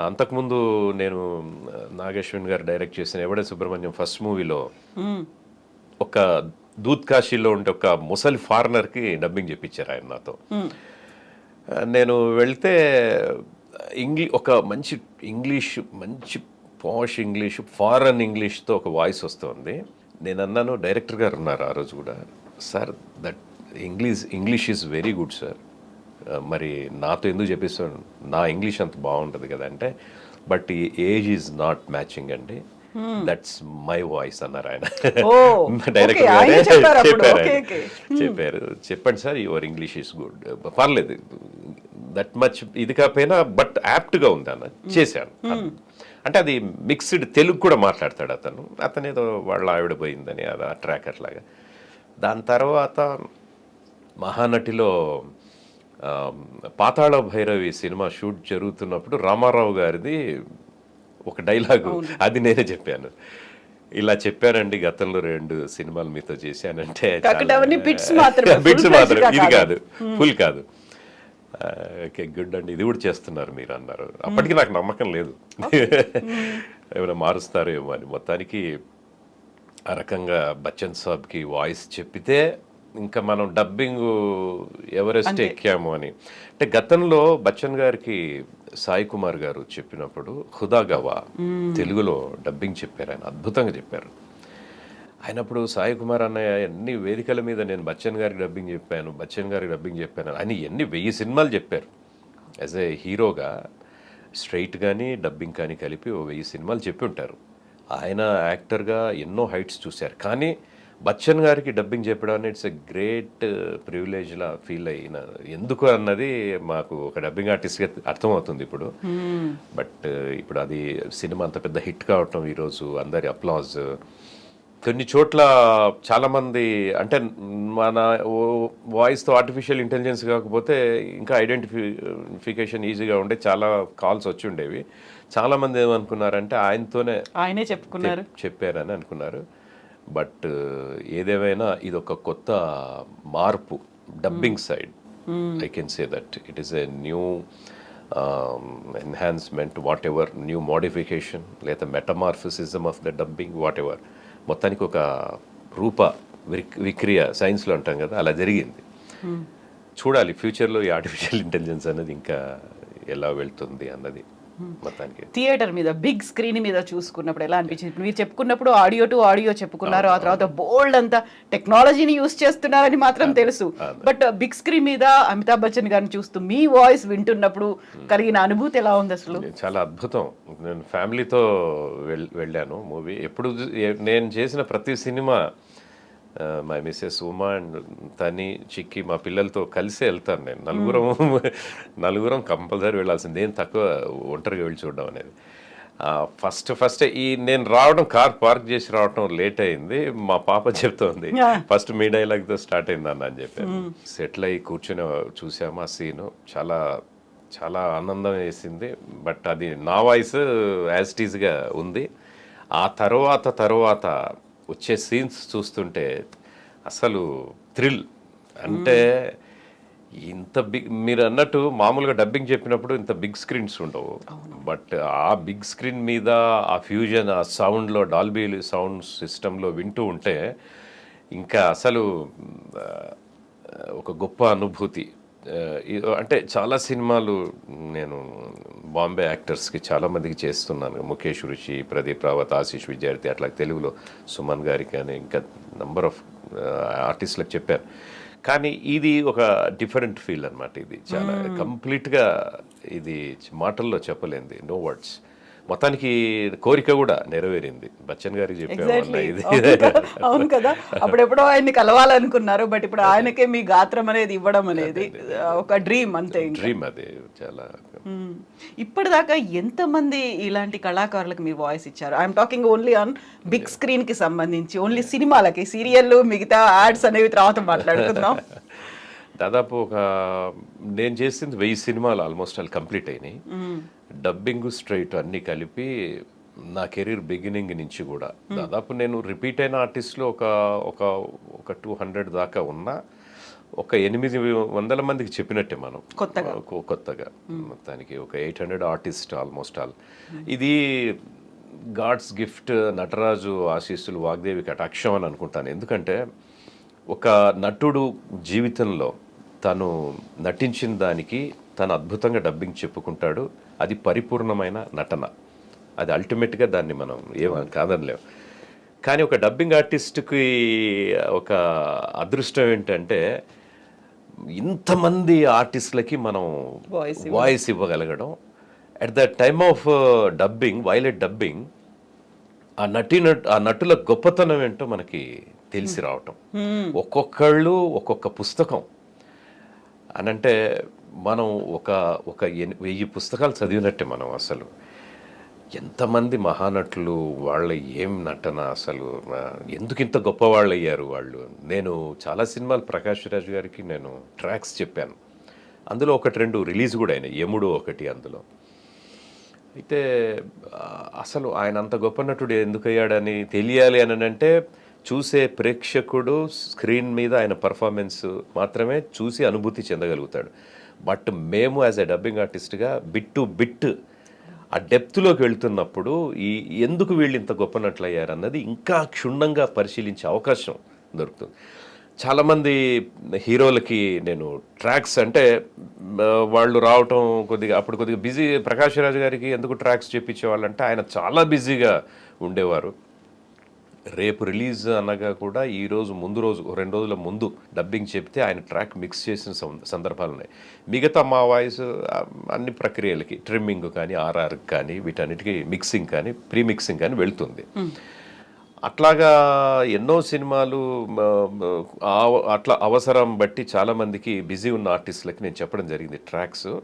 అంతకుముందు నేను నాగేశ్వరన్ గారు డైరెక్ట్ చేసిన ఎవడే సుబ్రహ్మణ్యం ఫస్ట్ మూవీలో ఒక దూద్ కాశీలో ఉండే ఒక ముసలి ఫారినర్కి డబ్బింగ్ చెప్పించారు ఆయన నాతో. నేను వెళ్తే ఒక మంచి ఇంగ్లీష్, మంచి పాష్ ఇంగ్లీష్, ఫారెన్ ఇంగ్లీష్తో ఒక వాయిస్ వస్తుంది. నేను అన్నాను, డైరెక్టర్ గారు ఉన్నారు ఆ రోజు కూడా, sir that English is very good sir, మరి నాతో ఎందుకు చెప్పిస్తాను, నా ఇంగ్లీష్ అంత బాగుంటుంది కదా అంటే, బట్ ఈ ఏజ్ ఈజ్ నాట్ మ్యాచింగ్ అండి, దట్స్ మై వాయిస్ అన్నారు ఆయన. డైరెక్టర్ గారే చెప్పారు, చెప్పండి sir your English is good, పర్లేదు దట్ మచ్ ఇది కాకపోయినా బట్ యాప్ట్గా ఉంది అన్న, చేశాను. అంటే అది మిక్స్డ్ తెలుగు కూడా మాట్లాడతాడు అతను ఏదో వాళ్ళ ఆవిడ పోయిందని అది ఆ ట్రాక్ అట్లాగా. దాని తర్వాత మహానటిలో పాతాళ భైరవి సినిమా షూట్ జరుగుతున్నప్పుడు రామారావు గారిది ఒక డైలాగు, అది నేనే చెప్పాను. ఇలా చెప్పానండి, గతంలో 2 సినిమాలు మీతో చేశానంటే బిట్స్ మాత్రం, ఇది కాదు, ఫుల్ కాదు. ఓకే గుడ్ అండి, ఇది కూడా చేస్తున్నారు మీరు అన్నారు. అప్పటికి నాకు నమ్మకం లేదు ఏమైనా మారుస్తారు ఏమో అని. మొత్తానికి ఆ రకంగా బచ్చన్ సాబ్కి వాయిస్ చెప్పితే ఇంకా మనం డబ్బింగ్ ఎవరెస్ట్ ఎక్కాము అని. అంటే గతంలో బచ్చన్ గారికి సాయి కుమార్ గారు చెప్పినప్పుడు హుదా గవా తెలుగులో డబ్బింగ్ చెప్పారు, ఆయన అద్భుతంగా చెప్పారు. అయినప్పుడు సాయి కుమార్ అన్నయ్య ఎన్ని వేదికల మీద నేను బచ్చన్ గారికి డబ్బింగ్ చెప్పాను అని ఎన్ని 1000 సినిమాలు చెప్పారు. యాజ్ ఏ హీరోగా స్ట్రైట్ కానీ డబ్బింగ్ కానీ కలిపి 1000 సినిమాలు చెప్పి ఉంటారు. ఆయన యాక్టర్గా ఎన్నో హైట్స్ చూశారు. కానీ బచ్చన్ గారికి డబ్బింగ్ చెప్పడం ఇట్స్ ఎ గ్రేట్ ప్రివిలేజ్లా ఫీల్ అయిన, ఎందుకు అన్నది మాకు ఒక డబ్బింగ్ ఆర్టిస్ట్గా అర్థమవుతుంది ఇప్పుడు. బట్ ఇప్పుడు అది సినిమా అంత పెద్ద హిట్ కావటం, ఈరోజు అందరి అప్లాజ్, కొన్ని చోట్ల చాలామంది అంటే మన వాయిస్తో ఆర్టిఫిషియల్ ఇంటెలిజెన్స్ కాకపోతే ఇంకా ఐడెంటిఫికేషన్ ఈజీగా ఉండే చాలా కాల్స్ వచ్చి ఉండేవి. చాలామంది ఏమనుకున్నారంటే ఆయనే చెప్పారని అనుకున్నారు. బట్ ఏదేమైనా ఇది ఒక కొత్త మార్పు dubbing side. I can say that it is a new enhancement, whatever, new modification లేదా metamorphism of the dubbing, whatever. మొత్తానికి ఒక రూప విక్రియ సైన్స్లో అంటాం కదా, అలా జరిగింది. చూడాలి ఫ్యూచర్లో ఈ ఆర్టిఫిషియల్ ఇంటెలిజెన్స్ అనేది ఇంకా ఎలా వెళ్తుంది అన్నది. మొత్తానికి థియేటర్ మీద బిగ్ స్క్రీన్ మీద చూసుకున్నప్పుడు ఎలా అనిపించింది? మీరు చెప్పుకున్నప్పుడు ఆడియో టు ఆడియో చెప్పుకున్నారు, ఆ తర్వాత బోల్డ్ అంతా టెక్నాలజీని యూస్ చేస్తున్నారని మాత్రం తెలుసు. బట్ బిగ్ స్క్రీన్ మీద అమితాబ్ బచ్చన్ గారిని చూస్తూ మీ వాయిస్ వింటున్నప్పుడు కలిగిన అనుభూతి ఎలా ఉంది అసలు? చాలా అద్భుతం. నేను ఫ్యామిలీతో వెళ్ళాను మూవీ. ఎప్పుడు నేను చేసిన ప్రతి cinema my Mrs Uma and Tani, Chikki, మా పిల్లలతో కలిసే వెళ్తాను నేను. నలుగురం కంపల్సరీ వెళ్ళాల్సింది, ఏం తక్కువ ఒంటరిగా వెళ్ళి చూడడం అనేది. ఫస్ట్ నేను రావడం, కార్ పార్క్ చేసి రావడం లేట్ అయింది. మా పాప చెప్తోంది, ఫస్ట్ మీ డైలాగ్తో స్టార్ట్ అయింది అన్న అని చెప్పాను. సెటిల్ అయ్యి కూర్చొని చూసాము ఆ సీను, చాలా చాలా ఆనందం వేసింది. బట్ అది నా వాయిస్ యాజ్ ఇట్ ఈజ్గా ఉంది. ఆ తర్వాత వచ్చే సీన్స్ చూస్తుంటే అసలు థ్రిల్. అంటే ఇంత మీరు అన్నట్టు మామూలుగా డబ్బింగ్ చెప్పినప్పుడు ఇంత బిగ్ స్క్రీన్స్ ఉండవు. బట్ ఆ బిగ్ స్క్రీన్ మీద ఆ ఫ్యూజన్, ఆ సౌండ్లో, డాల్బీ సౌండ్ సిస్టంలో వింటూ ఉంటే ఇంకా అసలు ఒక గొప్ప అనుభూతి. అంటే చాలా సినిమాలు నేను బాంబే యాక్టర్స్కి చాలామందికి చేస్తున్నాను. ముఖేష్ రుషి, ప్రదీప్ రావత్, ఆశీష్ విద్యార్థి, అట్లా తెలుగులో సుమన్ గారికి అని ఇంకా నంబర్ ఆఫ్ ఆర్టిస్టులకు చెప్పాను. కానీ ఇది ఒక డిఫరెంట్ ఫీల్ అనమాట. ఇది చాలా కంప్లీట్గా, ఇది మాటల్లో చెప్పలేంది, నో వర్డ్స్. మొత్తానికి కోరిక కూడా నెరవేరింది. బచ్చన్ గారికి చెప్పామన్నా ఇది. అవును కదా, అప్పుడెప్పుడో ఆయన్ని కలవాలనుకున్నారు, బట్ ఇప్పుడు ఆయనకే మీ గాత్రం అనేది ఇవ్వడం అనేది ఒక డ్రీమ్, అంతే. డ్రీమ్ అది చాలా. ఇప్పటిదాకా ఎంతమంది ఇలాంటి కళాకారులకు మీరు వాయిస్ ఇచ్చారు? I'm talking only on big screen కి సంబంధించి, ఓన్లీ సినిమాలకి, సీరియల్, మిగతా యాడ్స్ అనేవి తర్వాత మాట్లాడుకుందాం. దాదాపు నేను చేసింది 1000 సినిమాలు ఆల్మోస్ట్ ఆల్ కంప్లీట్ అయినాయి. డబ్బింగ్, స్ట్రైట్ అన్నీ కలిపి నా కెరీర్ బిగినింగ్ నుంచి కూడా దాదాపు నేను రిపీట్ అయిన ఆర్టిస్ట్లో ఒక 200 దాకా ఉన్నా. ఒక 800 మందికి చెప్పినట్టే మనం కొత్తగా. కొత్తగా మొత్తానికి ఒక 800 ఆర్టిస్ట్ ఆల్మోస్ట్ ఆల్. ఇది గాడ్స్ గిఫ్ట్, నటరాజు ఆశీస్సులు, వాగ్దేవి కటాక్షం అని అనుకుంటాను. ఎందుకంటే ఒక నటుడు జీవితంలో తను నటించిన దానికి తను అద్భుతంగా డబ్బింగ్ చెప్పుకుంటాడు. అది పరిపూర్ణమైన నటన. అది అల్టిమేట్గా దాన్ని మనం కాదనలేం. కానీ ఒక డబ్బింగ్ ఆర్టిస్ట్కి ఒక అదృష్టం ఏంటంటే ఇంతమంది ఆర్టిస్టులకి మనం వాయిస్ ఇవ్వగలగడం. At the time of dubbing, వైలెట్ డబ్బింగ్, ఆ నటుల గొప్పతనం ఏంటో మనకి తెలిసి రావటం. ఒక్కొక్కళ్ళు ఒక్కొక్క పుస్తకం అనంటే మనం ఒక 1000 పుస్తకాలు చదివినట్టే మనం. అసలు ఎంతమంది మహానటులు, వాళ్ళ ఏం నటన, అసలు ఎందుకు ఇంత గొప్ప వాళ్ళు అయ్యారు వాళ్ళు. నేను చాలా సినిమాలు ప్రకాష్ రాజ్ గారికి నేను ట్రాక్స్ చెప్పాను. అందులో 1-2 రిలీజ్ కూడా అయినాయి. యముడు ఒకటి అందులో. అయితే అసలు ఆయన అంత గొప్ప నటుడు ఎందుకు అయ్యాడని తెలియాలి అని అంటే చూసే ప్రేక్షకుడు స్క్రీన్ మీద ఆయన పర్ఫార్మెన్స్ మాత్రమే చూసి అనుభూతి చెందగలుగుతాడు. బట్ మేము యాజ్ ఎ డబ్బింగ్ ఆర్టిస్ట్గా బిట్ టు బిట్ ఆ డెప్త్లోకి వెళ్తున్నప్పుడు ఎందుకు వీళ్ళు ఇంత గొప్ప నటులయ్యారు అన్నది ఇంకా క్షుణ్ణంగా పరిశీలించే అవకాశం దొరుకుతుంది. చాలామంది హీరోలకి నేను ట్రాక్స్ అంటే వాళ్ళు రావటం అప్పుడు కొద్దిగా బిజీ. ప్రకాష్ రాజ్ గారికి ఎందుకు ట్రాక్స్ చేయించేవాళ్ళంటే ఆయన చాలా బిజీగా ఉండేవారు. రేపు రిలీజ్ అనగా కూడా ఈరోజు ముందు రోజు 2 రోజుల ముందు డబ్బింగ్ చెప్తే ఆయన ట్రాక్ మిక్స్ చేసిన సందర్భాలు ఉన్నాయి. మిగతా మా వాయిస్ అన్ని ప్రక్రియలకి, ట్రిమ్మింగ్ కానీ, ఆర్ఆర్ కానీ, వీటన్నిటికీ మిక్సింగ్ కానీ, ప్రీ మిక్సింగ్ కానీ వెళ్తుంది. అట్లాగా ఎన్నో సినిమాలు అట్లా అవసరం బట్టి చాలామందికి బిజీ ఉన్న ఆర్టిస్టులకి నేను చెప్పడం జరిగింది ట్రాక్స్.